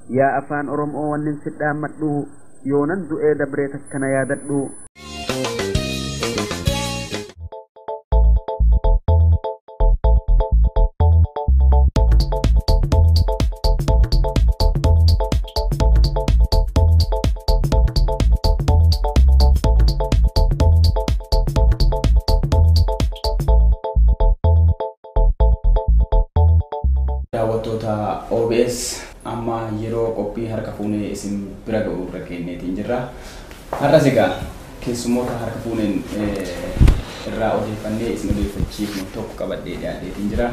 yaa afaan oromoo wannin si dhaammadhu yoonan du'ee dabree takkana yaadadhu. daawwattoota OBS amma yeroo qophii harka fuunee isin bira ga'u rakkenneetiin jirra. Har'as egaa keessummoota harka fuuneen irraa odeeffannee isin odeeffachiifnu tokko qabadhee dhiyaateetiin jira.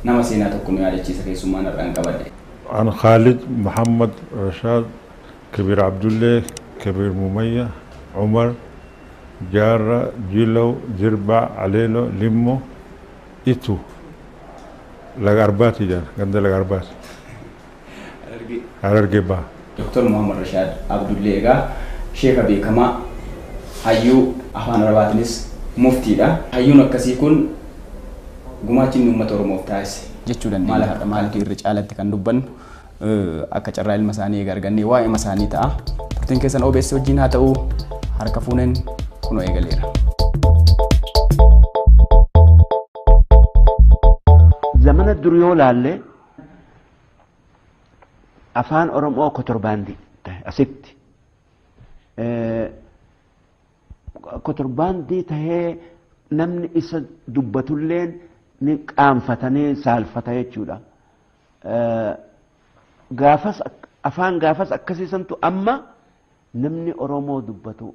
Nama seenaa tokko nu yaadachiisa keessummaan irraan qabadhe. أنا خالد محمد رشاد كبير عبد الله كبير ممية عمر جارة جيلو زربع عليلو لمو إتو لغربات جار عند لغربات هررجي با دكتور محمد رشاد عبد الله إيجا شيخ أبي كما هيو أهان رباتنس مفتي دا هيو نكسيكون gumaachin uummata Oromoof taasise jechuudha. Maal irra kan dubban akka carraa ilma isaanii eegargannee waa'ee isaanii ta'a. Turtiin keessan OBS wajjin haa ta'u harka fuuneen kunoo eegaleera. Zamana dur yoo laalle afaan Oromoo kotorbaandii asitti kotorbaandii tahee namni isa dubbatulleen ni qaanfatanii saalfata jechuudha. Gaafas afaan gaafas akkasiisantu amma namni Oromoo dubbatu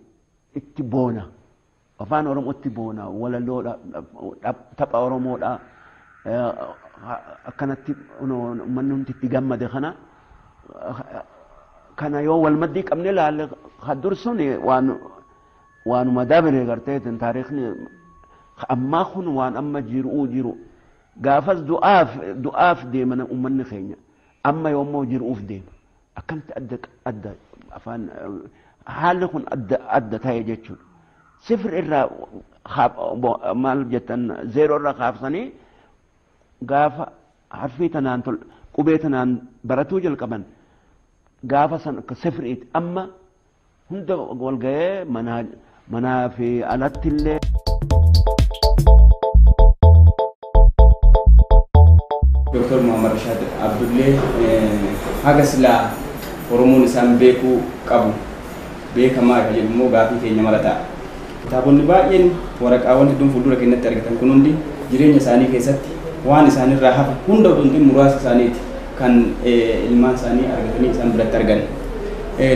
itti boona. Afaan Oromoo itti boona. Walaloodha, tapha Oromoodha. Akkanatti manni hundi itti gammade kana yoo wal maddii qabne laalle haddur suni waanuma dabire garteetin taariikhni amma kun waan amma jiru gaafas du'aaf deeman ummanni keenya amma yoommoo jiruuf deema akkamti adda afaan haalli kun adda ta'e jechuudha. Sifir irraa maal jettan zeeroo irraa kaafsanii gaafa harfii tanaan qubee tanaan baratuu jalqaban gaafa san akka sifiriiti amma hunda wal ga'ee manaa fi alatti illee. Dr. Muhammad Rashad Abdullee haga silaa Oromoon isaan beekuu qabu beekamaa kan jedhu immoo gaafii keenya marataa. Kitaabonni baay'een waraqaawwan hedduun fuuldura keenyatti argatan kun hundi jireenya isaanii keessatti waan isaanirraa hafa hunda utuun muraasa isaaniiti kan ilmaan isaanii argatanii isaan biratti argan.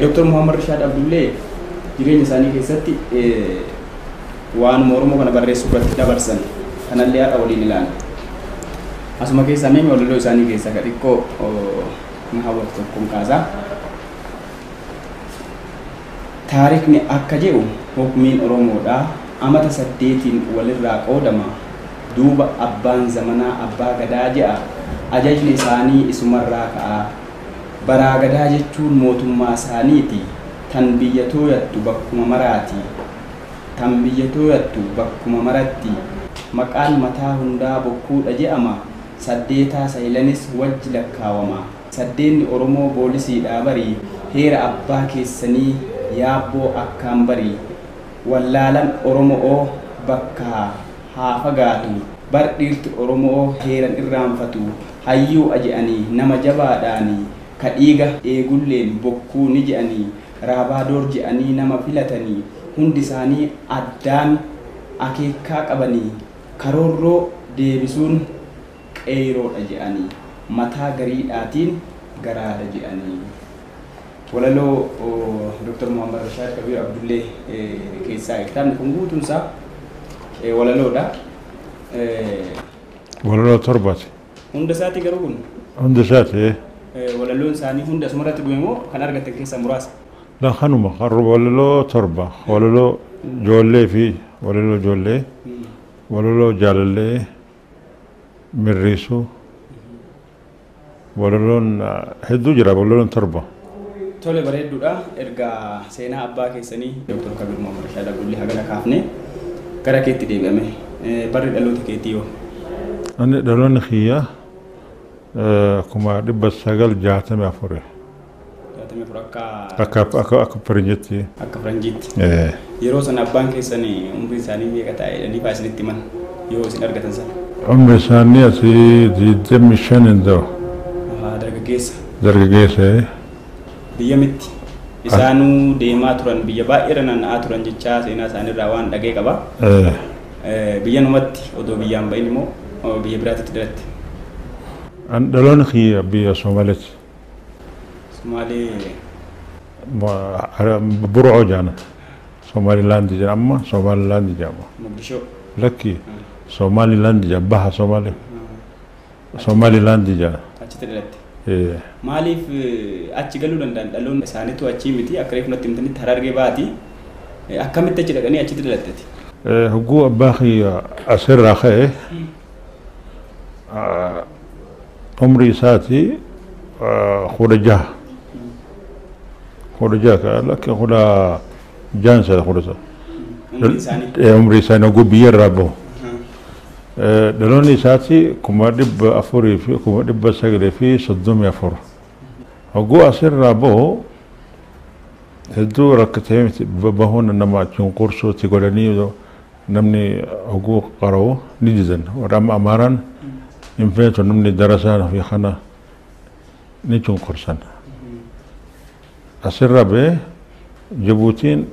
Dr. Muhammad Rashad Abdullee jireenya isaanii keessatti waan Oromoo kana barreessuu irratti dabarsan kanallee haadha waliin ilaala. Asuma keessa mee walaloo isaanii keessa ka xiqqoo na hawwatu tokkoon kaasaa. Taarikni akka jedhu hukmiin Oromoodhaa amata 8 walirraa qoodama. Duuba abbaan zamanaa abbaa gadaa jedha ajajni isaanii isumarraa ka'a. Baraa gadaa jechuun mootummaa isaaniiti. Tan biyya tooyattu bakkuma maraati. Tan biyya tooyattu bakkuma maratti. Maqaan mataa hundaa bokkuudha jedhama. Saddeetaa saylanis wajji lakkaawama. Saddeenni Oromoo boolisiidhaa barii heera abbaa keessanii yaabboo akkaan barii. Wallaalan Oromoo bakka haa fagaatu. Bar dhiirti Oromoo heeran irraanfatu. Hayyuu aje'anii nama jabaadhaanii. Ka dhiiga eegulleen bokkuu ni je'anii. Raabaadoor je'anii nama filatanii. Hundi isaanii addaan akeekaa qabanii. Karoorroo deebisuun qeeroodha je'anii. Mataa gariidhaatiin garaadha je'anii. Walaloo Dr. Muhammad Rashad Kabir Abdullee keessaa kitaabni kun guutuun isaa walaloodha. Walaloo torbaati. Hunda isaati garuu kun? Hunda isaati. Walaloon isaanii hunda asumarratti dhume moo kan argatan keessaa muraasa? La kanuma walaloo torba walaloo ijoollee fi walaloo ijoollee walaloo jaalallee mirriisuu walaloon hedduu jira walaloon torba. Tole bareedduudha. Erga seenaa abbaa keessanii Dr. Kabir Muhammad Rashad Abdullee hagana kaafne gara keetti deebi'ame. Barri dhaloota keetii yoo? Ani dhaloonni kiyya kuma 964 Jaatamii afur akka faranjiitti. Akka faranjiitti. Yeroo sana abbaan keessan umrii isaanii meeqa ta'e ni baasinitti himan yoo isin argatan sana. Umri isaanii asii 25 hin ta'u. Dargaggeessa. Dargaggeessa. Biyya mitti. Isaanuu deemaa turan biyya baay'ee naanna'aa turan jechaa seenaa isaaniirraa waan dhagee qaba. Biyya numatti odoo biyyaan bahin immoo biyya biraatti dalatte. Dhaloonni kiyya biyya Somaaliiti. Somaalee. Buroo jaana. Somalilaandi jedhama amma Somalilaandi jedhama. Mogadishoo. Lakki Somalilaandi jedhama baha Somaalee. Somalilaandi jedhama. Achitti dalatte. Maaliif achi galuu danda'an dhaloonni isaaniitu achii miti akka reefu natti himtanitti Harargee baati akkamitti achi dhaqanii achitti dalatteti. Hogguu abbaa kiyya asirraa ka'e umrii isaati 16 lakki 16 umrii isaanii hogguu biyyarraa bahu. Dhaloonni isaati 400 fi 934 hogguu asirraa bahu hedduu rakkatee bahuun nama cunqursuutti godhanii namni hogguu qara'u ni didan warra amma Amaaraan hin feetu namni darasaan fi kana ni cunqursan asirraa bahee Jibuutiin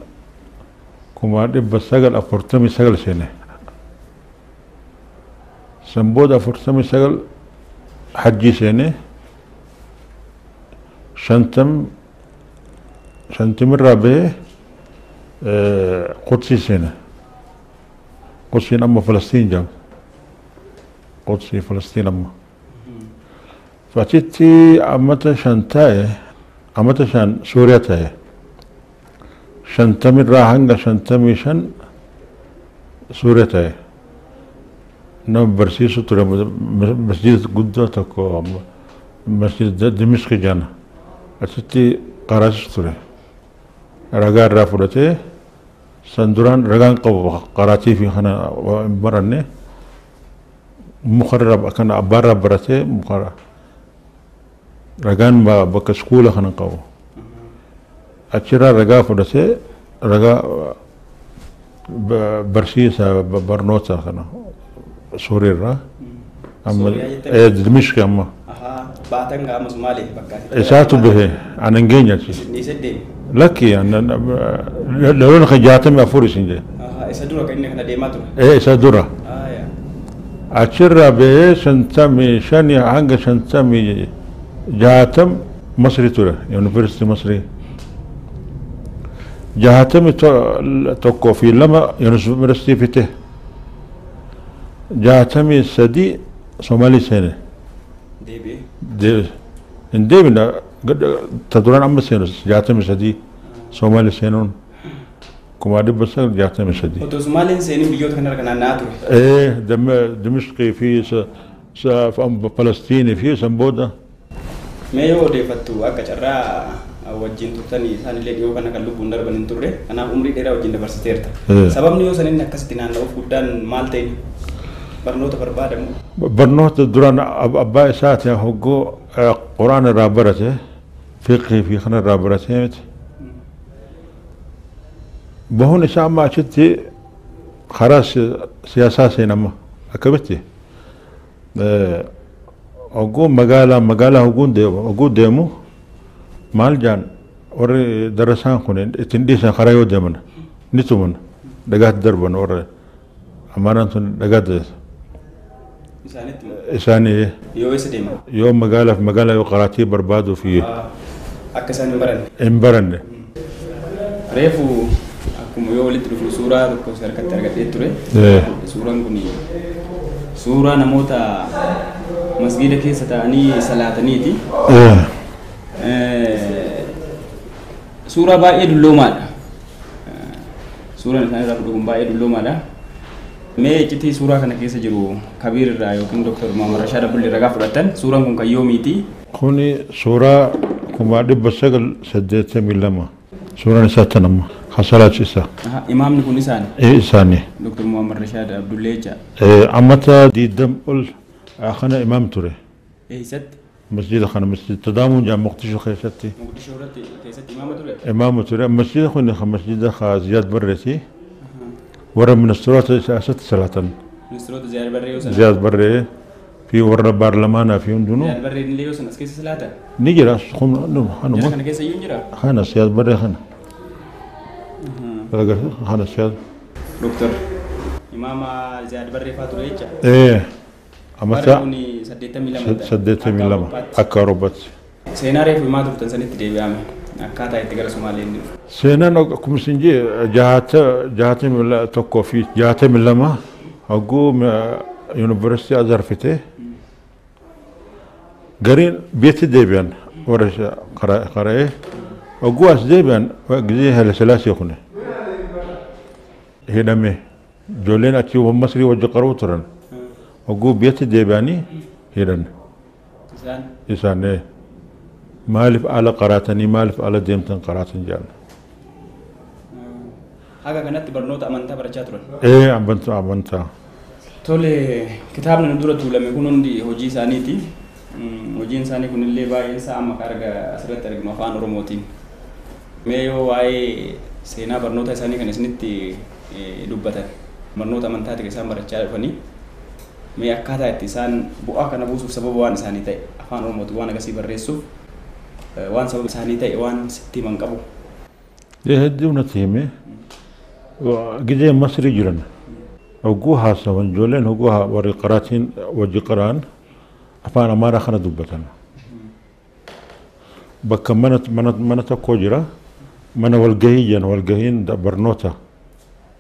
949 seene. Sambooda 49 hajjii seene 50 irraa bahee Qudsii seene. Qudsiin amma Falastiin jedhama. Qudsii Falastiin amma. Achitti amata 5 taa'e amata 5 Suuriyaa taa'e. 50 irraa hanga 55 Suuriyaa taa'e. Nama barsiisu ture masjida guddaa tokko masjida Dimishq jedhama. Achitti qaraasis ture. Ragaa irraa fudhatee san duraan ragaan qabu qaraatii fi kana hin baranne mukarraa kana abbaarraa baratee mukarraa ragaan bakka iskuula kana qabu. Achirraa ragaa fudhatee ragaa barsiisa barnoota kana. Suuriirraa amma Dimishq amma. Baatan gama Somaalee bakka. Isaatu bahee an hin geenye achi. Ni seddeem. Lakki dhaloonni kan 64 isin jedhe. Isa dura kan inni kana deemaa ture. Isa dura. Achirraa bahee 55 hanga 56 Masri ture Yuunivarsiitii Masrii. 61 fi 2 Yuunivarsiitii fite. 63 Somaalii seene. Deebi'ee. Hin deebina taduraan amma seenu 63 Somaalii seenuun 1963. Otoo Somaaliin seenii biyyoota kana irra naanna'aa ture. Dimishqii fi Falastiinii fi san booda. Mee yoo odeeffattu akka carraa wajjin turtanii isaanillee dhiyoo kana kan lubbuun darban hin turre kanaaf umrii dheeraa wajjin dabarsiteerta. Sababni yoo sanin akkasitti naanna'uuf guddaan maal ta'e? Barnoota barbaadamu. Barnoota duraan abbaa isaati hogguu Quraan irraa barate fiqhii fi kana irraa barate miti. Bahuun isaa amma achitti karaa siyaasaa seenama akkamitti hogguu magaalaa hogguu deemu maal jaan warri darasaan kun ittiin dhiisan karaa yoo deeman ni tuman dhagaatti darban warra Amaaraan sun dhagaatti isaanii yoo isa deeman yoo magaalaa yoo qaraatii barbaaduu fi akka isaan hin baranne. Reefu akkuma yoo walitti dhufu suuraa tokko harkatti argadhee ture. Suuraan kun suuraa namoota masgiida keessa ta'anii salaataniiti. Suuraa baay'ee dulloomaadha. Suuraan isaan irraa fudhu kun baay'ee dulloomaadha. Mee iccitii suuraa kana keessa jiru Kabiir irraa yookiin Dr. Muhammad Rashaad Abdulli ragaa fudhatan suuraan kun kan yoomiiti? Kuni suuraa 1982 suuraan isaa tanama hasalaachisa. Imaamni kun isaani? Isaani. Dr. Muhammad Rashaad Abdullee jecha. Ammata 20 ol kana imaam ture. Eessatti? مسجد خان مسجد تضامن جام مقدشو خيستي مقدشو رتي كيست إمامة ترى إمام ترى مسجد خن مسجد خا زياد برتي ورا من الصلاة ست صلاة نسترود زيار بري وسنا زياد بري في ورا برلمان في عندنا زيار بري اللي وسنا اسكيس صلاة نيجي خم خانو جرا كان كيس ينجرا خانا زياد بري خانا خانا زياد دكتور إمام زياد بري فاتو ريتشا إيه أما بري سديت ميلما سديت ميلما أكاروبات سيناريو في ما تبتن سنة تديبيامي akkaataa itti gara Somaaleen dhufu. Seenaan akkuma isin jee jaatamii tokkoo fi jaatamii lama hagguu yuunivarsiitii Azhar fite gariin beetti deebi'an warra qara'ee hagguu as deebi'an gizee Haile Sillaasee kune hidhame ijoolleen achi Masrii wajji qaruu turan hagguu beetti deebi'anii hidhan isaan مالف على قراتني مالف على ديمتن قراتن جان حاجة كانت برنوت أمانتا برجاترون إيه أمانتا تولي كتابنا ندورة طول لما يكونون دي هوجي سانيتي هوجي إنساني كون اللي باي إنسان أما كارجا أسرت ترجم أفان روموتين ميو واي سينا برنوت إنساني كان إسنتي دبته برنوت أمانتا تكسام برجات فني مي أكادا إتسان بوآ كنا بوسف سبب وان إنساني تي أفان روموتي وانا كسي بريسوف وان سبب إنساني تي وان ستي من قبو ده هديونا تيمي وجدي مصري جرن وجوها سوون جولين وجوها وري قراتين وجي قران أفان أمارا خنا دبتنا بك منت كوجرا من والجهين والجهين برنوتا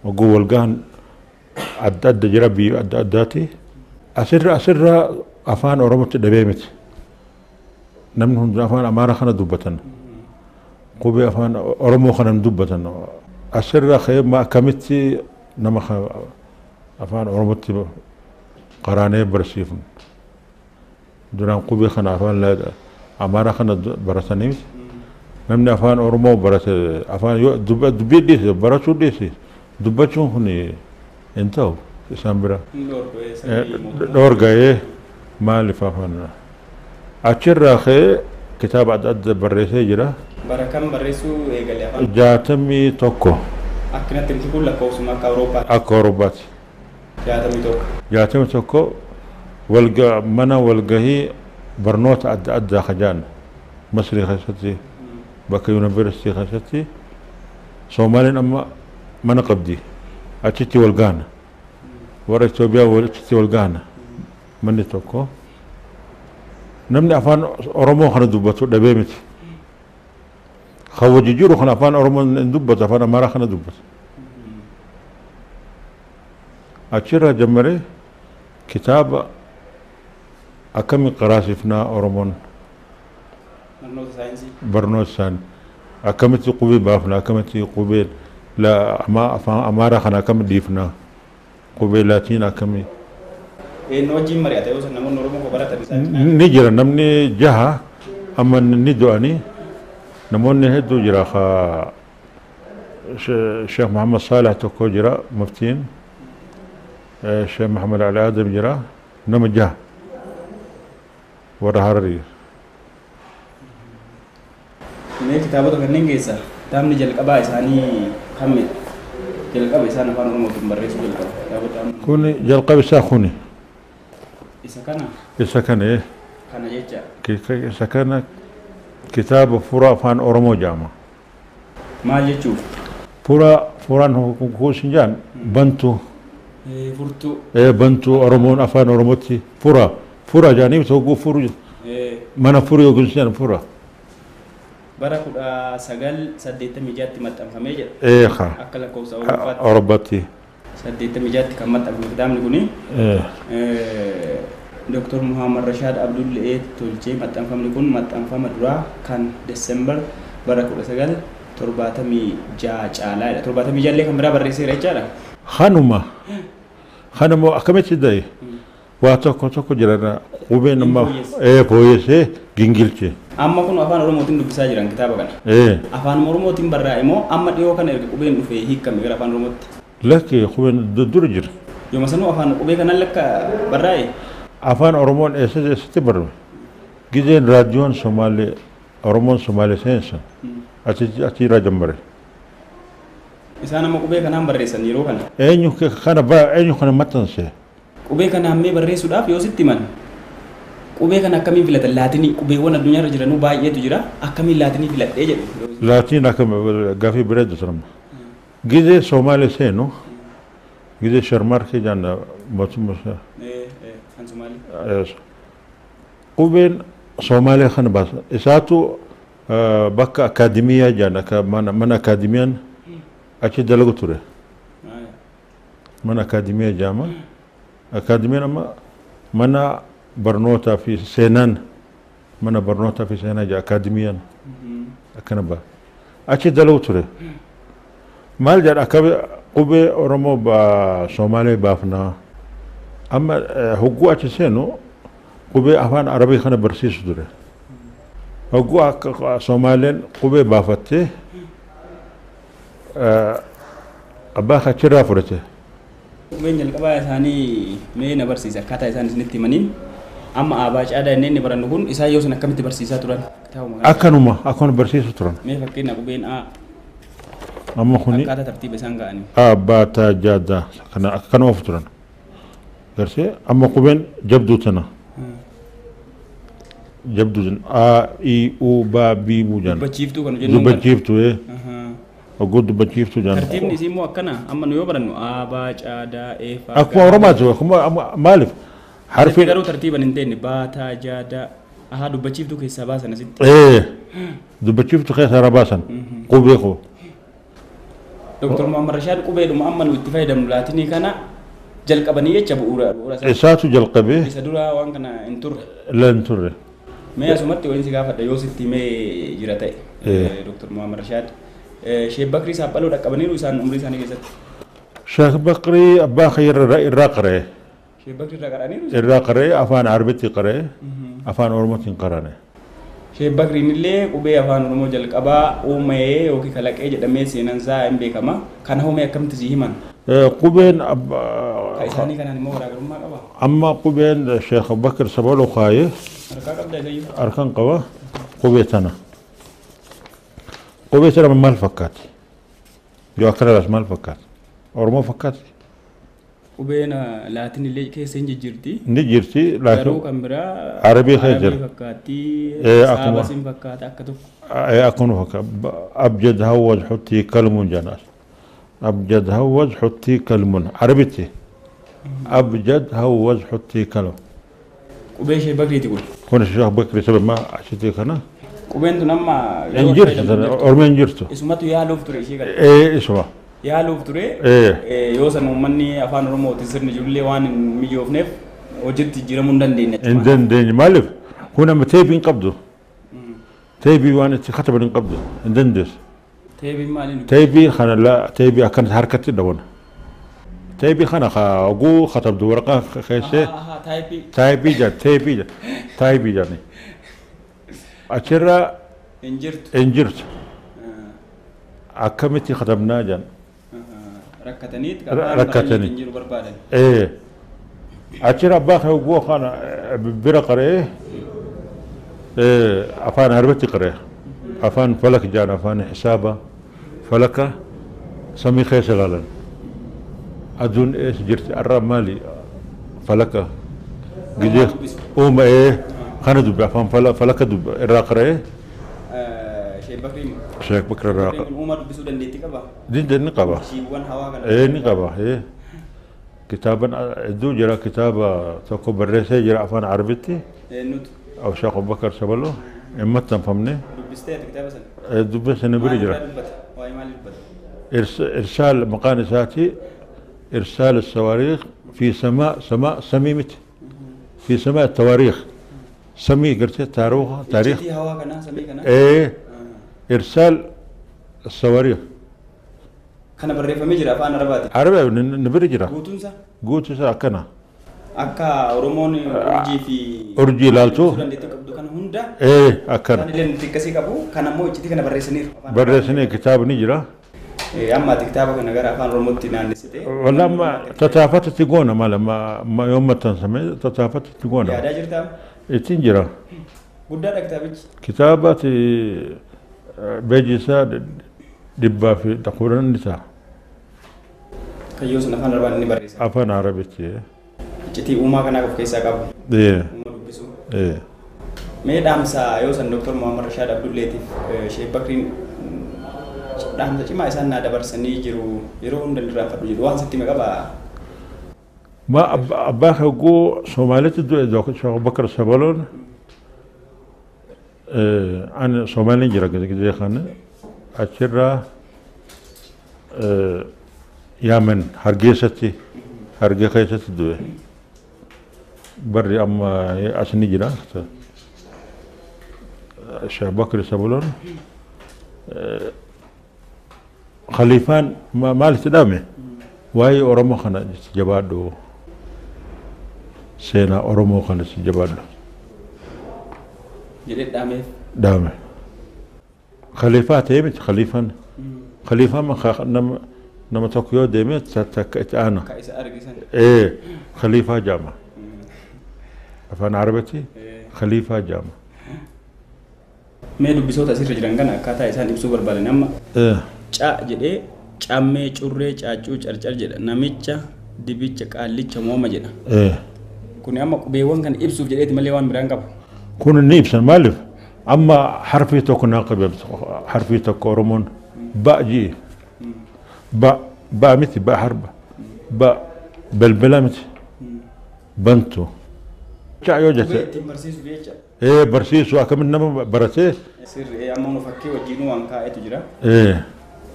وجو والجهن عدد جربي عداتي أسر أفان أورمت دبيمت نمنهم أفان أمارا خنا دبتنا قوبي أفان أورمو خنا دبتنا أسر خيب ما كمتي نما أفان أورمت قراني برسيفن دوران قوبي خنا أفان لا أمارا خنا برساني نمني أفان أورمو برس أفان دبي ديسي برسو ديسي دبتشون هني انتو سامبرا دور جاي مالي فافن أشر أخي كتاب عدد بريسي جرا بركم بريسو إيجالي جاتمي توكو أكنت تمسكوا لك وسما كأوروبات جاتمي توكو والجا منا والجاهي برنوت عد خجان مصري خشتي بك يونيفرسيتي خشتي سومالين أما منا قبدي أشتي والجانا ورا إثيوبيا ورا والجانا مني توكو نمني أفان أورمو خنا دبتو دبيمت خوج جيرو خنا أفان أورمو دبت أفان أمارا خنا دبت أشيرا جمري كتاب أكمل قراسفنا أورمون برنوت سان أكمل قبيل بافنا أكمل قبيل لا ما أفان أمارا خنا أكمل ديفنا قبيلاتين أكمل نوجي مريات يوسف نمون نورمو كبرات نجرا نمني جها أما ندواني نمون نهدو جرا خا الشيخ محمد صالح توكو جرا مفتين الشيخ محمد علي آدم جرا نم جها ورا هاري ini kitaabota kanneen keessa kitaabni jalqabaa isaanii kamme jalqaba isaan afaan oromootiin barreessuu jalqaba kuni jalqaba isaa kuni isa kana jecha isa kana kitaaba fura afaan oromoo jaama maal jechuuf furaan huusinjaan bantu furtuu bantu oromoon afaan oromootti fura jaaniif tokko furu mana furu yookiin sinjaan fura bara 1986 maxxanfamee jedha akka lakkoofsa Awurooppaatti 86 kan maxxanfame kitaabni kuni Dr. Muhammad Rashad Abdul tolchee maxxanfamni kun maxxanfama duraa kan Desembar bara 1976 caalaadha 76 illee kan biraa barreesseera jechaadha kanuma akkamitti daye waa tokko jira qubeen amma fooyyessee gingilche amma kun afaan oromootiin dubbisaa jiran kitaaba kana afaan oromootiin barraa'e moo amma dhiyoo kana erga qubeen dhufee hiikkame gara afaan oromootti lakki qubeen dura jira yooma sanuu afaan qubee kanaan lakka barraa'e afaan oromoon eessatti barame gizeen raadiyoon Somaalee Oromoon Somaalee seensan achi irraa jammare. Isaan amma qubee kanaan barreessan yeroo kana. Eenyu kana maxxanse. Qubee kana hammee barreessuudhaaf yoo sitti himan. Qubee kana akkamiin filatan laatinii qubeewwan addunyaarra jiranuu baay'eetu jira akkamiin laatinii filadhee jedhu. Laatiin akka gaafii bireeddu sanamma. Gizee Somaalee seenu gizee sharmarkee jaanna mootummaa. Kan Somaalee. Qubeen Somaalee kana baasa isaatu bakka akaadimiyaa jaan akka mana akaadimiyaan achi dalagu ture. Mana akaadimiyaa jaama. Akaadimiyaan amma mana barnootaa fi seenaan mana barnootaa fi seenaa jaa akaadimiyaan akkana baa achi dalagu ture. Maal jedha akka qubee Oromoo Somaalee baafnaa amma hogguu achi seenu qubee afaan Arabii kana barsiisu ture. Hogguu akka Somaaleen qubee baafattee abbaa achirraa fudhate. Qubeen jalqabaa isaanii mee na barsiisa akkaataa isaan isinitti himaniin amma abbaa caadaa inni barannu kun isaan yoo san akkamitti barsiisaa turan. Akkanuma barsiisu turan. Mee fakkeenya qubeen A. Amma kuni akkaataa tartiiba isaan ga'anii. Abbaa taajaadaa akkana of turan. Garsee amma qubeen jabduu tana. Jabduu A I U ba B bu jaan. Dubbachiiftuu kan jennuun. Dubbachiiftuu Ogguu dubbachiiftuu jaan. Tartiibni isii immoo akkana amma nu yoo barannu abbaa caadaa eefaa. Akkuma Oromaati akkuma maaliif? Harfi garuu tartiiban hin teenne baataa jaadaa dubbachiiftuu keessaa baasan asitti. Dubbachiiftuu keessaa baasan qubee koo. Dr. Muhammad Rashad qubeedhuma amma nu itti fayyadamnu laatinii kana jalqabanii jecha bu'uura isaatu jalqabee isa dura waan kana hin turre. Leen turre. Mee asumatti waliin si gaafadha yoo sitti mee jira ta'e Dr. Muhammad Rashad Sheekh Bakrii Saaphaloo dhaqqabaniiru isaan umrii isaanii keessatti. Sheekh Bakrii abbaa khayyarra irraa qaree. Sheekh Bakrii irraa qaraniiru. Irraa qaree afaan Arabitti qaree afaan Oromootiin qarane. Sheekh Bakriin illee qubee afaan Oromoo jalqabaa uumee yookiin kalaqee jedhamee seenaan isaa hin beekama. Kana uumee akkamitti si himan? Qubeen Ka isaanii kanaan immoo garaagarummaa qaba. Amma qubeen Sheekh Bakr Sabaloo kaayee Harkaa qabda isayyuu. harkaan qaba qubee tana. Qubee tana maal fakkaati? Yoo akkanaas maal fakkaati? Oromoo fakkaati? Qubeen laatiin illee keessa hin jijjiirti. Ni jirti laakiin Garuu kan biraa Arabii keessa jira. fakkaatti. akkuma- Saaba sin fakkaata akka tokko. أكون أبجد هوج حتي كلم جناس أبجد هوج حتي كلم عربتي أبجد هوج حتي كلم Qubee Sheekh Bakriiti kun. كون الشيخ بكري سبب ما عشتي كنا Qubeen tun amma انجرت أرمي انجرت isumatu yaaluuf ture ishee gara. إيه إسوا Yaaluuf ture. إيه Yoo san uummanni afaan Oromootiin sirni ijoollee waan hin mijoofneef hojiitti jijjiiramuu hin dandeenye. إندن دين مالف هنا متابين قبضه تيبي وانا كتب من قبضه إندندس Teebiin maaliin? تيبي خنا لا تيبي أكنت حركتي دون تيبي خنا أقو خطب دو ورقة خيسة Taayipii. تايبي جا تايبي جا تايبي جاني أشرا Hin jirtu. انجرت أكمتي ختمنا جان Rakkataniit. Rakkatanii. Hin jiru barbaadan. إيه أشرا باخ وقو خانا برقرة إيه أفان هربتي قريه أفان فلك جان أفان حسابه فلك سمي خيس غالن أدون إيش جرت الرب مالي فلك قديه إيه خانا دب أفان فلك دب الرقرة Sheekh Bakriin. شيخ بكر الرقرة Bakriin uumaa dubbisuu dandeetti qaba. دين نقبة Shiiwwan hawaa kana. إيه نقبة إيه كتابا دو جرا كتابة تكو بريسة جرا أفان عربتي Nuti أو شيخ بكر سبلو إما تنفهمني dubbisteeti kitaaba sana. دبس نبري جرا dubbata? Waa'ee maalii dubbata? إرسال مقانساتي إرسال الصواريخ في سماء سميمة في سماء التواريخ سمي قلت تاريخ Iccitii hawaa kanaa samii kanaa. إيه إرسال الصواريخ Kana barreeffamee jira afaan Arabaati. عربي نبري جرا Guutuunsa قوت ساكنا akka Oromoon urjii fi urjii ilaaltu? dandeettii qabdu kana hunda إيه أكنا kan illee nuti akkasii qabu kan ammoo iccitii kana barreessaniiru. برسني كتاب نجرا Amma ati kitaaba kana gara afaan Oromootti naannessitee. والله ما تتافت تقونا ما يوم ما تنسمي تتافت تقونا Yaadaa jirtaa? تنجرا guddaadha kitaabichi. Kitaabati beejisaa dhibbaa fi dhaquudhaan ni ta'a. Kayyoo sun afaan arabaan ni barreessa. Afaan arabichi. Iccitii uumaa kanaa of keessaa qabu. Uuma dubbisu. Mee dhaamsa yoo san Dr. Muhammad Rashaad Abdulleetiif Sheekh Bakriin dhaamsa cimaa isaan naa dabarsanii jiru yeroo hunda irraanfadhu jedhu waan sitti qabaa. ما أباك جو سوماليت دو إذا شو بكر سبلون أنا سومالي جرا كذا خانة أشرا يامن هرجيستي هرجيستي دو بري أما أسني جرا شو بكر سبلون خليفان ما لتدامه واي أورمو خنا جبادو سينا أورمو خنا جبادو جديد دامه خليفات ايمت خليفان خليفان ما نم طوكيو ديمت تك انا كايس ارغيسان ايه خليفه جامع افان عربتي خليفه جامع ميدو بيسوت اسير جرانغان كاتا اسان يبسو بربالن اما چا جدي چامي چوري چاچو چرچر جدا نميچا ديبيچا قاليچا موما جدا كوني اما بيوان كان يبسو جديت مليوان برانغاب كون نيبسن مالف اما حرفي توك ناقب حرفي توك اورمون باجي با متي با حرب با بلبلامت بنتو چا يوجت ايه برسيسو اكم نم برسي سر ايه اما نفكي وجينو انكا اي تجرا ايه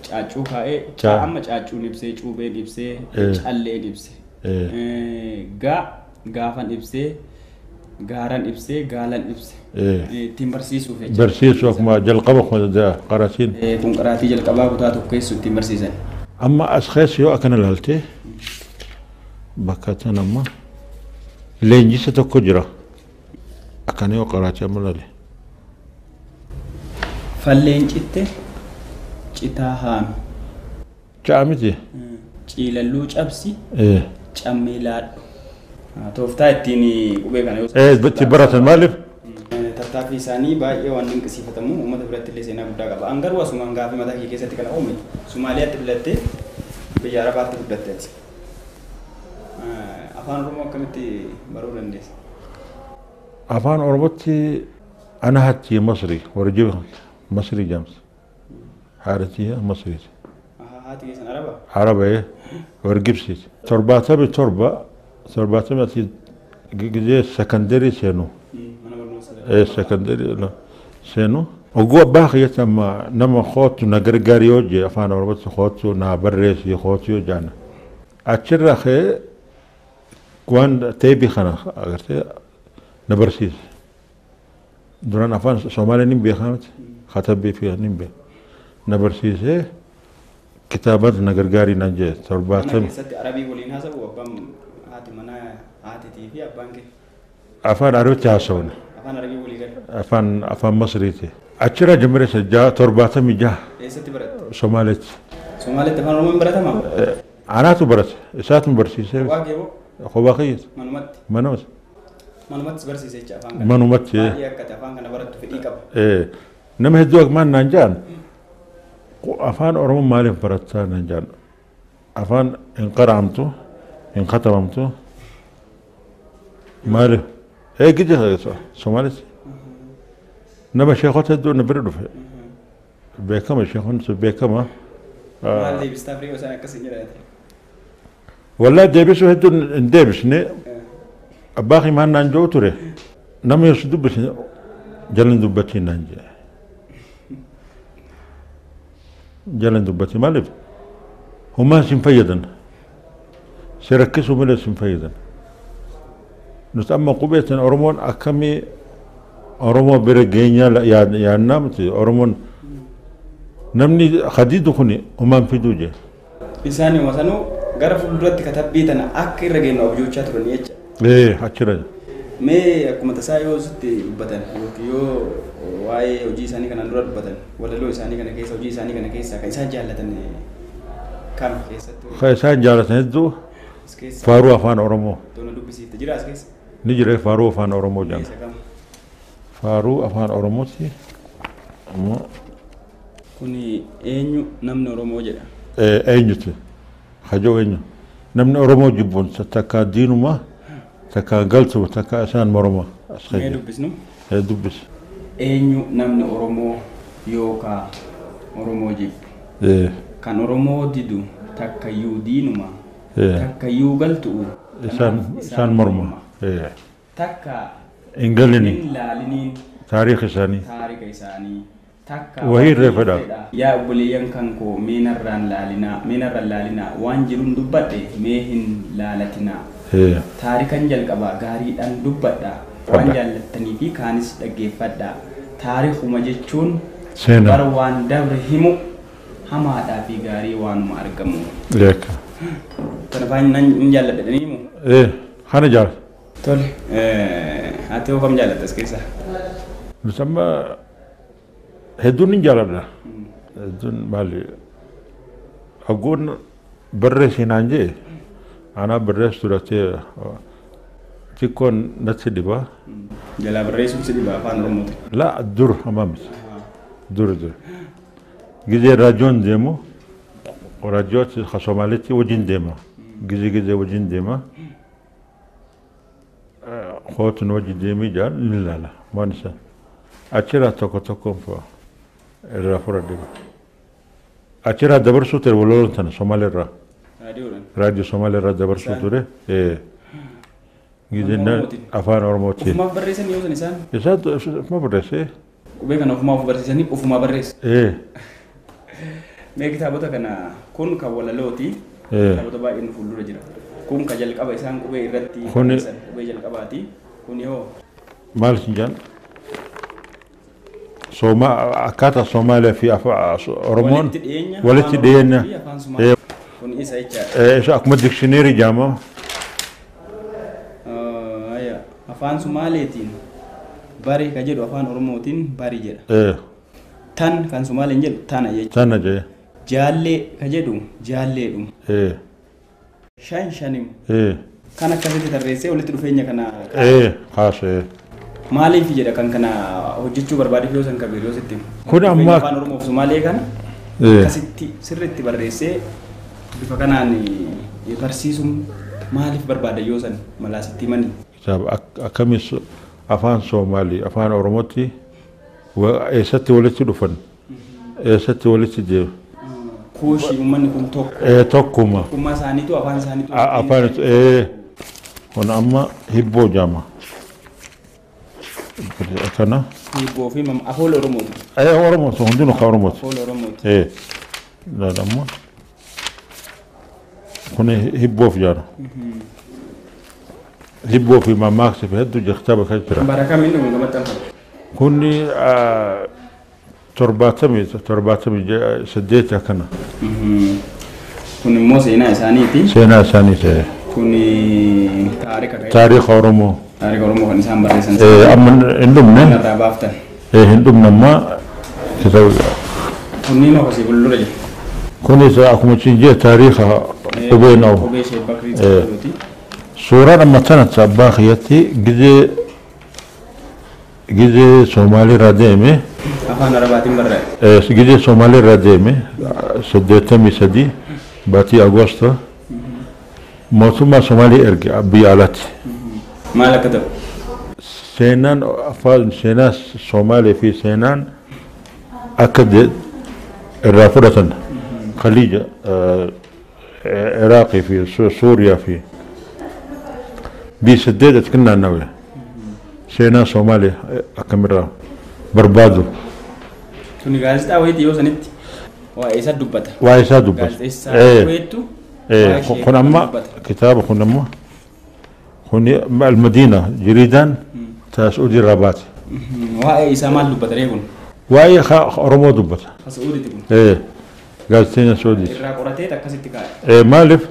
چاچو كاي چا اما چاچو نيبسي چوبه نيبسي چالي نيبسي غافن نيبسي غارن نيبسي غالن نيبسي تيم برسيسو فيچ برسيسو ما جلقبه خد قراتين كون قراتي جلقبا بتاتو كيسو تيم برسيسن اما اسخيس يو اكن لالتي بكاتنا ما لينجي ستوكجرا اكن يو قراتي ملالي فلينجيته چيتاهان چامتي چيللو چابسي چاميلاد توفتا اتيني قبي كان يوسف بتي برات المالف تتافي ساني باي وان نكسيفتمو امه برات اللي سينا غدا غبا انغر واسمان غافي متا كي كيسه تكلا اومي سوماليا تبلته بجاربات تبلته افان رومو كمتي برولندس افان اوربتي انا هاتي مصري ورجيب مصري جامس حارتي مصري هاتي سن عربه عربي ورجيبسي ترباته بتربه ترباته متي جي سكندري سينو ايه سكندري لا سينو وجو باخي تما نما خوت نغرغاريو جي افان اوربت خوت نا بريسي خوتيو جانا اتشرخه كوان تيبي خنا اغرتي نبرسيس دوران افان سومالي نيم بيخامت خطب بي فيها نيم بي نبرسيس كتابات نغرغاري نجي ترباتم عربي ولين حسب وبم هاتي منا هاتي تي في ابانك افان عربي تاسون افان عربي ولي افان مصريتي اتشرا جمرس جا ترباتم جا ايستي برت سوماليت افان رومن برتما انا تو برت اسات برسيس واجيبو خوباخيت منوت برسيس افان منومت يا كتافان كان برت في ديكب نما هدوك ما نانجان افان اورمو مالف برتا نانجان افان انقرامتو انختممتو مالف هي كده سومالي نما شيخوت هدو نبردو بكما شيخون بكما مالي بيستافري وسانا كسنجرات والله ديبسو هدو نديبس ني باقي ما نانجو توري نما يسدو بس جلن دوبتي نانجا جلن دوبتي مالف هما سنفيدا سيركسوا من سنفيدا نتأمل قبية أورمون أكمي أورمو برجينيا يا نامتي أورمون نمني خديدو خني هما في دوجة إنساني مثلاً غرف الدرات كتب بيتنا أكير رجينا أبجوجات رنيج إيه أكيد مي أكمل تسايو ستي بدن يو واي وجي ساني كنا نرد بدن ولا لو ساني كنا كيس وجي ساني كنا كيس كإنسان جالتني كم كيس خيسان جالتني دو فارو أفان أورمو تونا دو بيسي تجرا أسكيس نجري فارو أفان أورمو جان faaruu afaan oromooti ammoo Kuni eenyu namni Oromoo jedha. eenyuti hajoo eenyu namni oromoo jibbuun takka diinuma takka galtuma takka isaan moroma Mee dubbisnu? dubbis Eenyu namni Oromoo yookaan Oromoo jibbu? Kan Oromoo didu takkayyuu diinuma takkayyuu galtu'u isaan morma takka ingalini hin laaliniin taariikh isaanii isaanii takka wahii irree fedha. Yaa obboleeyyan kan koo meenarraan laalinaa waan jiruun dubbadhe mee hin laalatinaa. Taarikan jalqabaa gaariidhaan dubbadha waan jaallattanii fi kaanis dhaggeeffadha. Taarikuma jechuun bara waan dabre himu hamaadhaa fi gaarii waanuma argamu. Kana baay'inaan hin jaalladhanii himu? Kana jaal. Tole. Ati hoo kam jaallattas keessa? Bisamma hedduun hin jaalladha. Hedduun maali? Haggoon barreessinaan jee anaa barreessu duratee xiqqoon natti dhibaa. Jalaa barreessuun si dhibaa afaan Oromooti? La dur hamamis. Dur. Gizee raadiyoon deemu raadiyooti Somaalitti wajjin deema. Gizee wajjin deema. Hootun wajjin deemii jaal ni ilaala waan isaan. Achirraa tokkoon fa'a irraa fudhadhe. Achirraa dabarsuu ture waloon tana Somaaliirraa. Radio Somaaliirraa dabarsuu ture. Gizee afaan Oromooti. Ofumaaf barreessan yoo san isaan? Isaan ofuma barreesse. Qubee kana ofumaaf barreessanii ofumaa barreessu. Mee kitaabota kana kun kan walalooti. Kitaabota baay'een fuuldura jira. Kun ka jalqaba isaan qubee irratti barreessan qubee jalqabaati. Kun yoo maal sinjaan? Akkaataa Somaaliyaa fi Oromoon walitti dhiyeenya. Kun isa jechaadha. Isa akkuma dikshineerii jaama. Afaan Somaaleetiin bari ka jedhu afaan Oromootiin bari jedha. Tan kan Somaaleen jedhu tana jechuudha. Tana jee. Jaallee ka jedhu jaalleedhuma. Shanim. Kan akkasitti tarreessee walitti dhufeenya kana. Haasee. Maaliif jedha kan kana hojjechuu barbaade yoo san kabeer yoo sitti. Kun amma afaan Oromoo fi Somaalee kana akkasitti sirriitti barreessee bifa kanaan barsiisuun maaliif barbaada yoo san malaasitti himanii. Akkamis afaan Somaalii afaan Oromootti eessatti walitti dhufan eessatti walitti deemu. Kuushii uummanni kun tokko. Tokkuma. Tokkummaa isaaniitu afaan isaaniitu. Afaan kun amma hibboo jaama. Kana. Hibboo fi afaan Oromooti. Oromooti hundinuu kan Oromooti. Afaan Oromooti. Amma kun hibboof jaana. Hibboo fi mammaaksi fi hedduu kitaaba kan jira. Barakaa minni kun gamatti Kunni torbaatamii saddeeti akkana. Kun immoo seenaa isaaniiti. Seenaa isaaniiti. Kun taariikha Oromoo. Taariikha Oromoo kan isaan barreessan. Amma hin dhumne. Irraa baaftan. Hin dhumne ammaa kitaaba. Kunniin akkasii fuuldura jira. Kunis akkuma cinjee taariikha qubeen ta'u. Qubee ishee bakrii suuraan amma tanatti abbaa kiyyatti gizee Somaaliirraa deeme. Afaan Arabaatiin barreesse. Gizee Somaaliirraa deeme 83 baatii Agoosto mootummaa Somaalii erge biyya alaatti. Maal akka ta'u? Seenaan afaan seenaa Somaalii fi seenaan akka irraa fudhatan Khaliija Iraaqii fi Suuriyaa fi بسديدة كنا نوي سينا صومالي أكمل بربادو توني قالت أويت يوزنت وإيسا دبته وإيسا دبته خنا ما كتاب خنا ما خني المدينة جريدان تسعودي الرباط وإيسا ما دبته ريكون وإي رمو دبته سعودي تكون قالت سينا سعودي الراقورتي تكسيتك مالف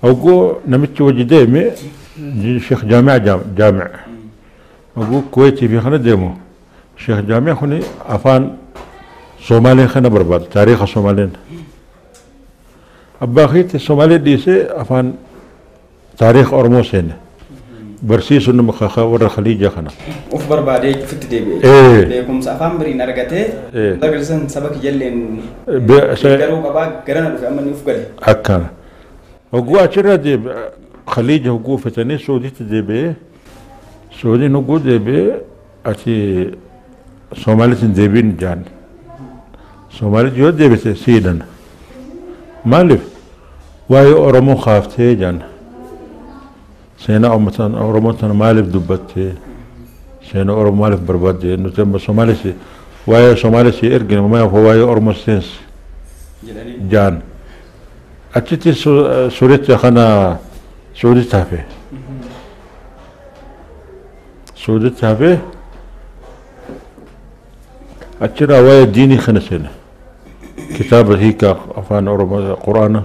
أقول نمت وجديمي شيخ جامع أقول كويتي في خنا ديمو شيخ جامع خني أفان صومالي خنا برباد تاريخ الصوماليين أباخيت الصومالي ديسي أفان تاريخ أرموسين برسيس إنه مخاخا ورا خليجة خنا وف بربادي في التدبي إيه بيكم سافام بري نرجته إيه درجة سبك جلين قالوا كباك قرنا في أمن يفقد أكان وقوة شرا دي خليجة وقوة فتني سعودي تدبي سعودي نقول دبي أتي سومالي تندبين جان سومالي جود دبي سيدنا مالف واي أورمو خافته جان سينا أورمو مالف دبته سينا أورمو مالف بربادي إنه تم سومالي سي واي سومالي سي إرجن وما هو واي أورمو سينس جان أتيتي سوريت خنا سعودي تافه سعودي تافه أتشرا واي ديني خنسينه كتاب هيك أفان أورمو قرآن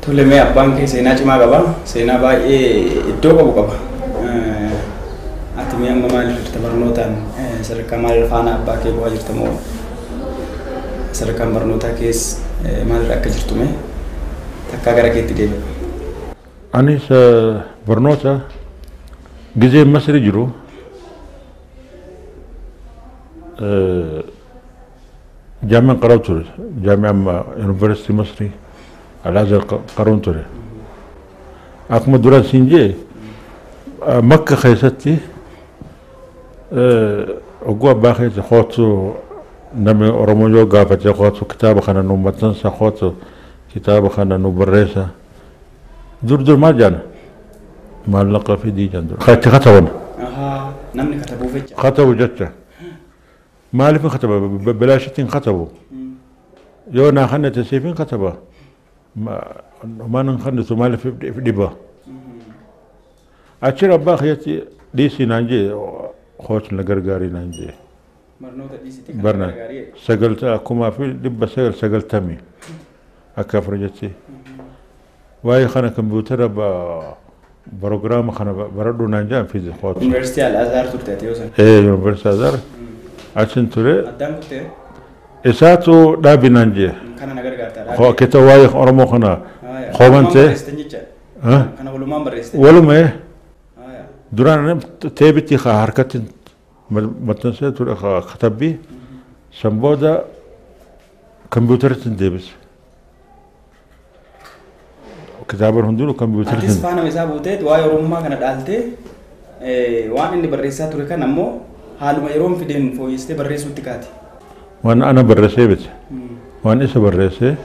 تولي مي أبان كي سينا جماعة كبا سينا با إدو كبو كبا أتمي أما مالي تبرنوتان سرقا مالي فانا أبا كي بوا جرتمو سرقا برنوتا كيس مالي رأكا جرتمي تكا غرا كي تديب أني برنوتا جزء مصري جرو جامعة قراوتوري جامعة يونيفرسيتي مصري الازهر قرونتوري اكما دوران سينجي مكة خيستي اقوى باخي خوتو نمي ورموجو قافتي خوتو كتاب خانا نومتنسا خوتو كتاب خانا نوبريسا دور ما جانا ما لقى في دي جان دور خطبون نمني كتبو فيك خطبو جتا ما لفين خطبه بلاشتين خطبو يونا خنا تسيفين خطبه ما نخلص مال في دبا أشير أباخ ياتي ديسي نانجي خوش نغرغاري نانجي برنا سجلت أكما في دبا سجل تامي أكافر جتي واي خنا كمبيوتر برنامج خنا بردو نانجا في خوش يونيفرسيتي الأزهر ترتاتي وصل إيه يونيفرسيتي الأزهر عشان ترى أدام كتير إساتو دابي نانجي كنا نغرغار خو كتا واي أرمو خنا خوانته ها كنا ولو ما بريست ولو ما دوران تبتي حركة متنسى تقول خطبي سمبودا كمبيوتر تندبس كتاب الهندول كمبيوتر تندبس فانا مسابوتة واي روما كنا دالته وان اللي بريسات تقول كنا مو حالو ما يروم في دين فويست بريسو تكاتي وان أنا بريسة بس وان إيش بريسة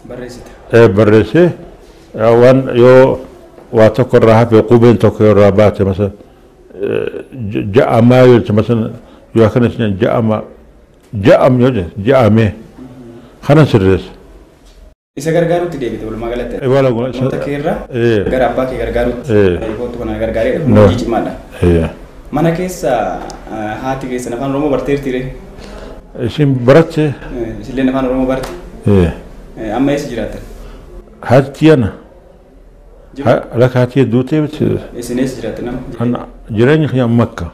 بريسة بريسة وان يو واتكر راح في قبين تكر رابات مثلا جاء ما يج مثلا يأكل نسين جاء يوجد جاء مه خنا سرس إذا غرغارو تدي بتقول ما قلت ولا قول تكيرا غرابا كي غرغارو يقول تكون غرغاري نيجي ماذا mana keessa haati keessa afaan Oromoo barteertire isin baratte isillee afaan Oromoo barte amma eessa jiraatan haati yana laka haati duute isin eessa jiraatan ana jireenya kiyya Makka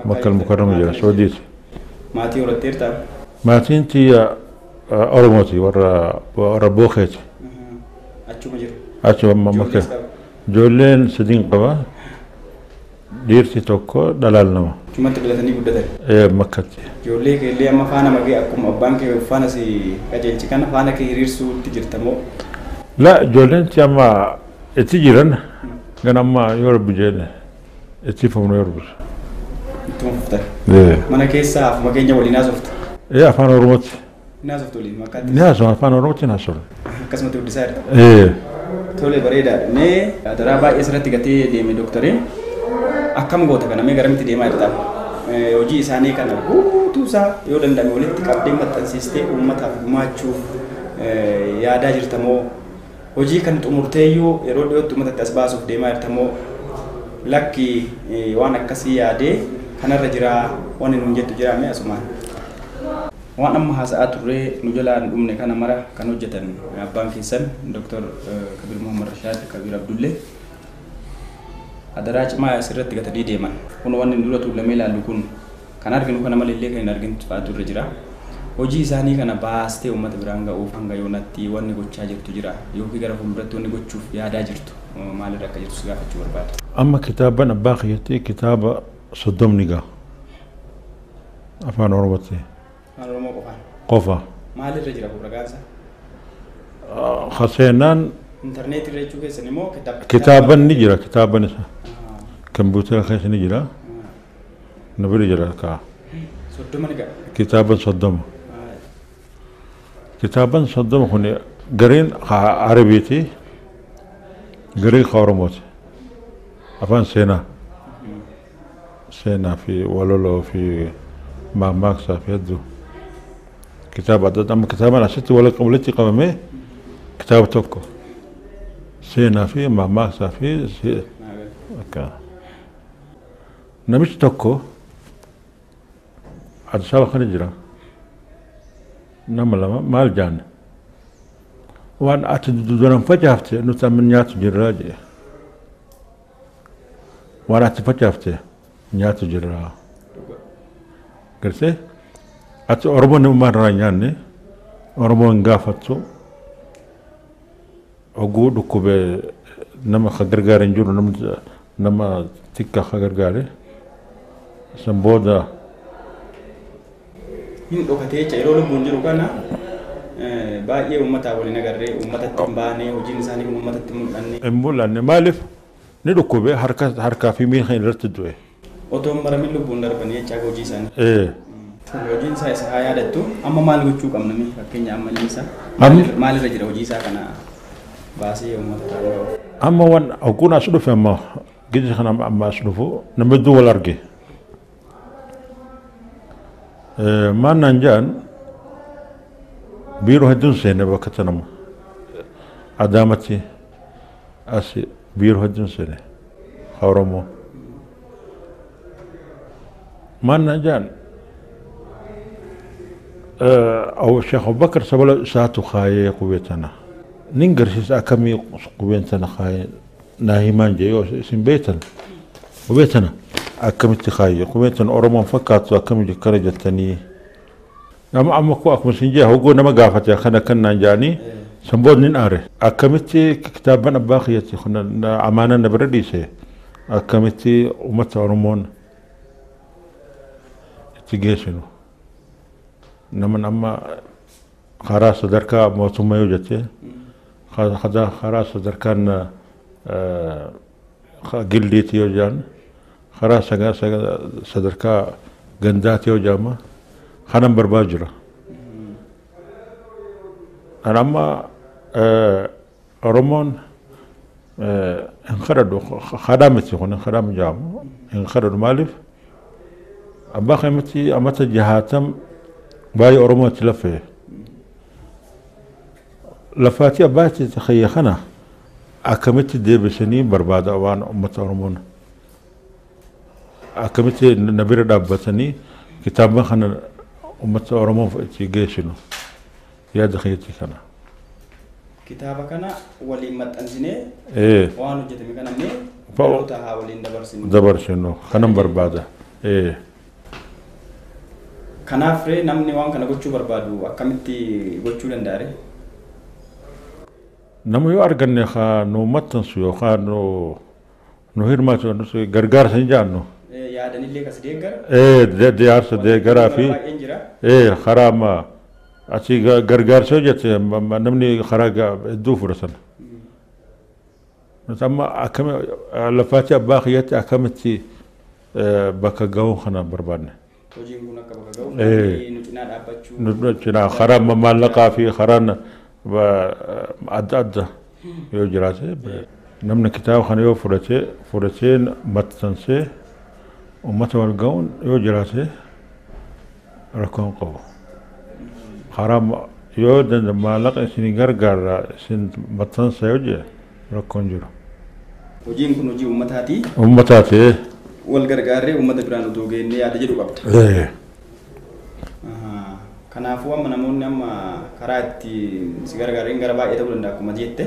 Makka al-Mukarrama jira Saudi maatii horatteerta maatiin tiya Oromooti warra bookeeti achuma jiru achuma Makka ijoolleen sadiin qaba ديرتي توكو دلال نما كما تبلتني قدتك مكتي جولي كلي أما فانا مجي أكم أبانك فانا سي كجيل كان فانا كيريرسو تجرتمو لا جولين تيما اتجيرن كان أما يورب جيل اتفهم يورب تمفتر مانا كيسا مجيني ولي نازفت فانا رومت نازفت ولي مكاتي نازف فانا رومت نازف كسمة توديسار تولي بريدا ني درابا إسرتي كتي ديمي دكتورين akkam goota kana mee garamitti deemaa jirta hojii isaanii kana guutuusaa yoo danda'ame walitti qabdee maxxansiistee uummataaf gumaachuuf yaadaa jirtamoo hojii kan xumurteeyyuu yeroo dhiyootti uummatatti as baasuuf deemaa jirtamoo lakki waan akkasii yaadee kanarra jira waan nuun jettu jira mee asumaan waan amma haasa'aa turree nu jalaan dhumne kana mara kan hojjetan abbaan keessan Dr. Kabir Muhammad Rashad Kabir Abdullee adara cima sirratti gatadii deeman kun waan inni dura tuulamee ilaallu kun kan arginu kana malillee kan hin arginu faatu irra jira hojii isaanii kana baastee uummata biraan ga'uuf hanga yoonatti wanni gochaa jirtu jira yookiin gara fuulduratti wanni gochuuf yaadaa jirtu maalirra akka jirtu si gaafachuu barbaada. أما كتابا باقيتي كتاب صدوم نيجا أفان أورمتي Afaan Oromoo qofaan. قفا Maalirra jira Burragaasa? خسينان Intarneetirra jechuu keessan immoo كتابا نجرا كتابا نسا كمبيوتر خيس نجرا نبري جرا كا Soddoma ni ga'a. كتابا صدوم كتابا صدوم هنا قرين عربيتي قرين خورموت أفان سينا في ولولو في ماكسا في يدو كتاب عدد أما كتاب أنا ستي ولا قبلتي قومي كتاب توكو سينا في ماكسا في نمش توكو عد سال خنجرة نملا مال جان وان أتدورن فجافت نتمنيات جراجي وانا أتفجافت نيات جرا قلت أت أربون ما رانياني أربون غافتو أقول كوب نما خجرجارين جورو نما تيكا خجرجاري سنبودا Hin dhokatee jecha yeroo lubbuun jiru kana baay'ee uummataa waliin agarree uummatatti hin baanee hojiin isaanii kun uummatatti mul'anne. Mul'anne maaliif ni dhukkube harkaa fi miila irratti du'e. Otoo hin baramin lubbuun darbanii jechaa hojii isaanii. Hojiin isaa isa haa yaadattu amma maal gochuu qabna mee fakkeenya ammalliisa maalirra jira hojii isaa kana baasee uummata ta'uu. Amma waan hogguun as dhufe amma gidi kana amma as dhufu nama hedduu wal arge. Maannaan jaan biiroo hedduun seene bakka tanama Adaamatti as biiroo hedduun seene Oromoo. Maannaan jaan أو شيخ أبو بكر سبلا ساتو خاية قويتنا ننقرش أكمي قويتنا خاية ناهيمان جيو اسم بيتنا وبيتنا أكمي تخاية قويتنا أورمان فكات أكمي جكرجة تاني أما كو أكمي سنجيه هو نما قافت يا خنا كنا جاني سنبود ننقره أكمي كتابنا باقية خنا أمانة نبردي سي أكمي أمة أورمان تجيشنو نمن أما خراس دركا موسم يوجته خدا خراس دركان جلديت يوجان خراس صدركا جندات يوجاما خنم برباجرة أنا أما رمون انخردوا خدامتي هنا خدام جامو انخردوا مالف أبا خيمتي أمت جهاتم باي أورمو تلفه لفاتي أباتي تخيخنا أكملت دي بسني بربادة وان أمة أورمون أكملت نبير دابتني كتاب ما خنا أمة أورمون في جيشنو يا دخيتي كنا كتابك أنا ولي متأنزني وانو جتمي كنا مني فوتها ولي دبرسنو خنا بربادة Kanaaf namni waan kana gochuu barbaadu akkamitti gochuu danda'a? Nama yoo arganne haa nu maxxansu yookaan nu hirmaatu gargaarsa hin jaannu. Yaadanillee kas deeggara? Deeggarsa deeggaraa fi karaa amma achi gargaarsa hojjete namni karaa hedduu fudhatan. Amma akkami lafaatti abbaa kiyyatti akkamitti bakka ga'uu kana barbaadne. Hojiin kun akka bakka ga'u nu cinaa dhaabbachuu. Nu cinaa karaa maallaqaa fi karaan adda adda yoo jiraate namni kitaaba kana yoo fudhatee maxxansee uummata wal ga'uun yoo jiraate rakkoon qabu. Karaa yoo maallaqa isin gargaara isin maxxansa yoo jire rakkoon jiru. Hojiin kun hojii uummataati. Uummataati. Wal gargaarree uummata biraan utuu geennee yaada jedhu qabda. Kanaafuu amma namoonni amma karaa itti si gargaareen gara baay'ee ta'uu danda'a akkuma jette.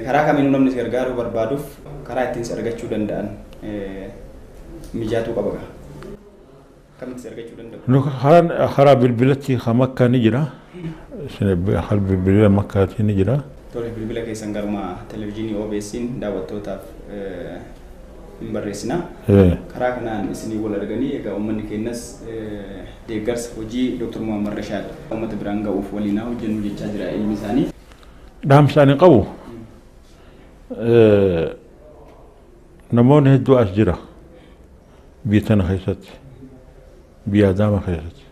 Karaa kamiinuu namni si gargaaruu barbaaduuf karaa ittiin si argachuu danda'an mijaatuu qaba. Akkamitti si argachuu danda'u? Karaa bilbilatti makkaa ni jira. Bilbila makkaatti ni jira. Tole bilbila keessan garuma televezyiinii OBS'n daawwattootaaf hin barreessina. Karaa kanaan isinii wal arganii egaa uummanni keenyas deeggarsa hojii Dr. Muhammad Rashaad uummata biraan ga'uuf waliin hojjennu jechaa jira ilmi isaanii. Dhaamsaan qabu namoonni hedduu as jira biyya tana keessatti biyya Adaamaa keessatti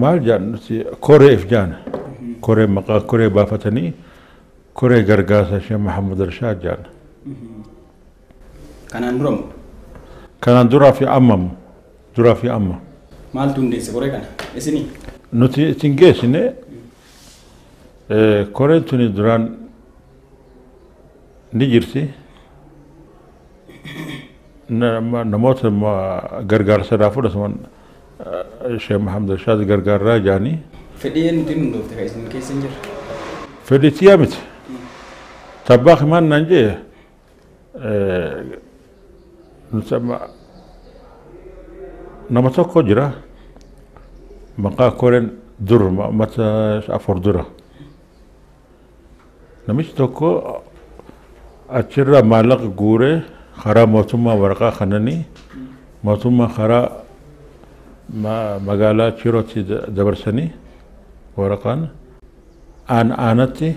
maal jaan koreef jaan koree maqaa koree baafatanii koree gargaarsa Sheekh Muhammad Rashaad jaan kanaan duraa fi amma maaltu hundeesse koree kana isinii nuti isin geessine koreen tuni duraan ni jirti namoota gargaarsa fudhataman Sheekh Muhammad Rashaad gargaaraa jaanii fedhii nuti hundoofte kan isin keessa hin jirre fedhii tiyaa miti tabbaa himaan naan jee nama tokko jira maqaa koreen dur mata afur dura namichi tokko achirraa maallaqa guuree karaa mootummaa waraqaa kananii mootummaa karaa magaalaa Chirootti dabarsanii waraqaan aanatti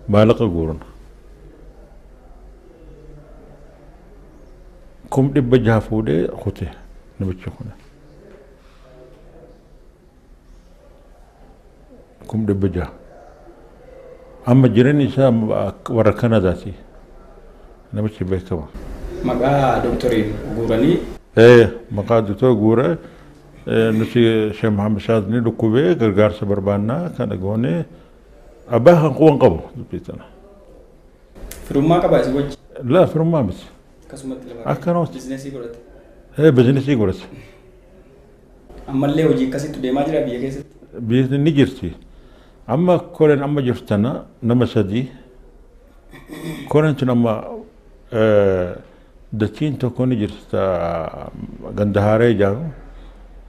maallaqa guuran 600,000 fuudhee kute namichi kun 600,000 amma jireenya isaa warra Kanadaati namichi beekama maqaa doktoriin guuranii maqaa doktor guuree nuti Sheekh Muhammad Rashaad ni dhukkubee gargaarsa barbaannaa kana goone abbaa kan quban qabu dubbitana firummaa qabaa isin wajji laa firummaa miti akkasumatti lafa akkanooti bizinesii godhate bizinesii godhate ammallee hojii akkasitti deemaa jira biyya keessatti biyya ni jirti amma koreen amma jirtana nama sadii koreen tun amma dachiin tokko ni jirta Gandaharee jaaru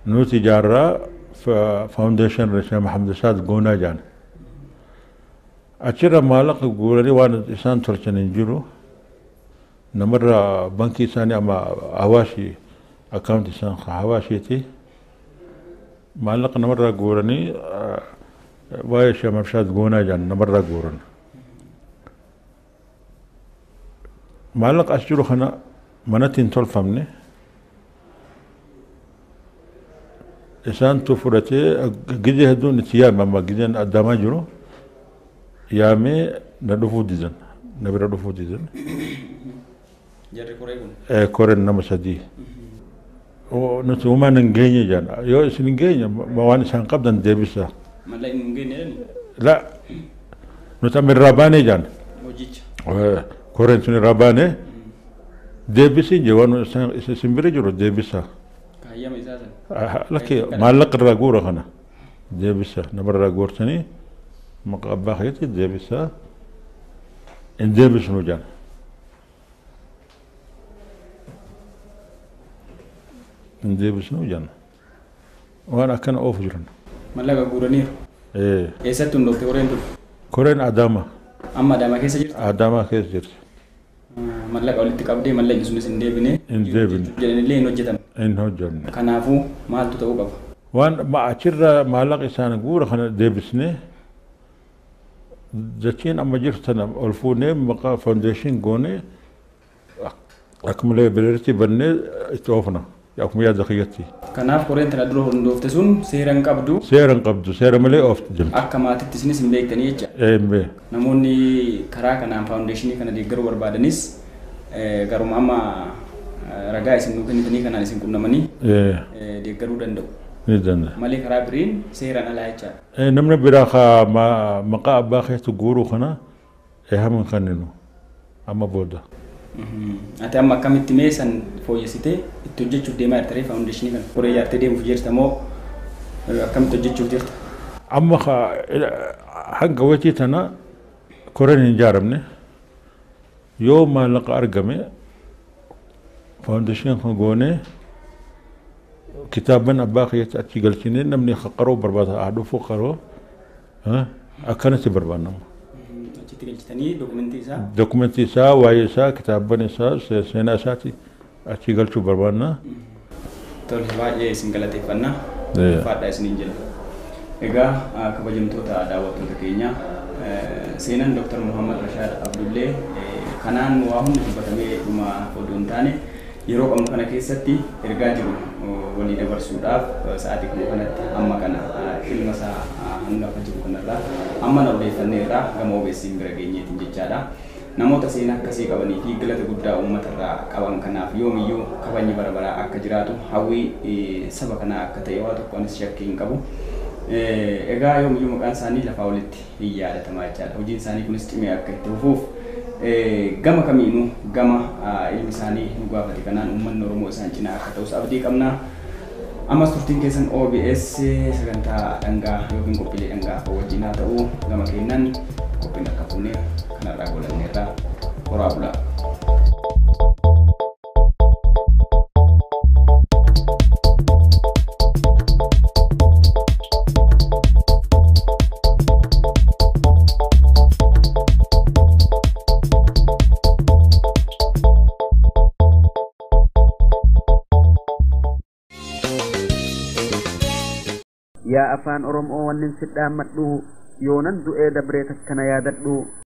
nuti jaarraa faawundeeshin Sheekh Muhammad Rashaad goonaa jaan achirra maallaqa guuranii waan isaan tolchan hin jiru namarra bankii isaanii amma Hawaashii akkaawunti isaan Hawaashiiti maallaqa namarraa guuranii waa'ee Sheekh Muhammad Rashaad goonaa jaan namarraa guuran maallaqa as jiru kana manatti hin tolfamne isaantu fudhatee gizee hedduun itti yaame amma gizeen Adaamaa jiru yaamee na dhufuu didan na bira dhufuu didan jarri koree kun koreen nama sadii nuti uumaan hin geenye jaan yoo isin hin geenye waan isaan qabdan deebisa mallee hin geenye la nuti amma irraa baanee jaan hojicha koreen sun irraa baanee deebisii je waan isin bira jiru deebisa kayyama isaa san laki maallaqa irraa guura kana deebisa namarraa guurtanii maqaa abbaa keetti deebisa hin deebisnu jaan hin deebisnu jaan waan akkana oofu jiran mallaqa guuraniiru eessatti hundoofte koreen tun koreen Adaamaa amma Adaamaa keessa jirti Adaamaa keessa jirti mallaqa walitti qabdee mallaqni sunis hin deebine jedhanillee hin hojjetamne hin hojjenne kanaafuu maaltu ta'uu qaba waan achirra maallaqa isaan guura kana deebisnee dachiin amma jirtan ol fuunee maqaa faawundeeshin goonee akkuma leebeleetti bannee itti oofna akkuma yaada kiyyatti kanaaf koreen tana dura hundoofte sun seera hin qabdu seera malee oofti jirti akka maatitti isinis hin beektanii jecha namoonni karaa kanaan faawundeeshinii kana deeggaruu barbaadanis garuma amma ragaa isin nuu kennitanii kanaan isin qunnamanii deeggaruu danda'u ni danda'a malee karaa biriin seeraan alaa jechaadha namni biraa maqaa abbaa keetti guuruu kana haman kanninu amma booda ati amma akkamitti mee san fooyyessitee itti hojjechuuf deemaa jirta faawundeeshinii kana koree ijaartee deemuuf jirta moo akkamitti hojjechuuf jirta amma hanga wajjii tana koreen hin ijaaramne yoo maallaqa argame faawundeeshinii kan goonee kitaaban abbaa keetti achi galchinee namni qaroo barbaada haa dhufu qaroo akkanatti barbaannama. Achitti galchitanii dokumentii Dokumentii isaa, waa'ee isaa, kitaabban isaa, seenaa isaati achi galchuu barbaanna. Tole baay'ee isin galateeffannaa. Faadhaa isiniin jira. Egaa kabajamtoota daawwattoota keenya seenaan Dr. Muhammad Rashaad Abdullee kanaan waa hundi dubbatamee dhuma odoo hin taane yeroo qabnu kana keessatti ergaa jiru walii dabarsuudhaaf sa'aatii kuma kanatti amma kana ilma isaa hangafa jiru kanarraa amma na odeeffanneerraa gama obeessiin bira geenyeetiin jechaadha. Namoota seenaa akkasii qabanii fi galata guddaa uummatarraa qaban kanaaf yoomiyyuu kabajni bara baraa akka jiraatu hawwii saba kanaa akka ta'e waa tokkonis shakkii hin qabu. Egaa yoomiyyuu maqaan isaanii lafaa olitti hin yaadatamaa jechaadha. Hojiin isaanii kunis cimee akka itti fufuuf gama kamiinuu gama ilmi isaanii nu gaafate kanaan uummanni Oromoo isaan cinaa akka ta'us abdii qabna. Ammas turtiin keessan OBS sagantaa dhangaa yookiin qophiilee dhangaa wajjin haa ta'u gama keennan qophiin akka fuunee kanarraa golanneerraa horaa bulaa. yaa afaan Oromoo wannin sidhaan madhu yoonan du'ee dabree takkana yaadadhu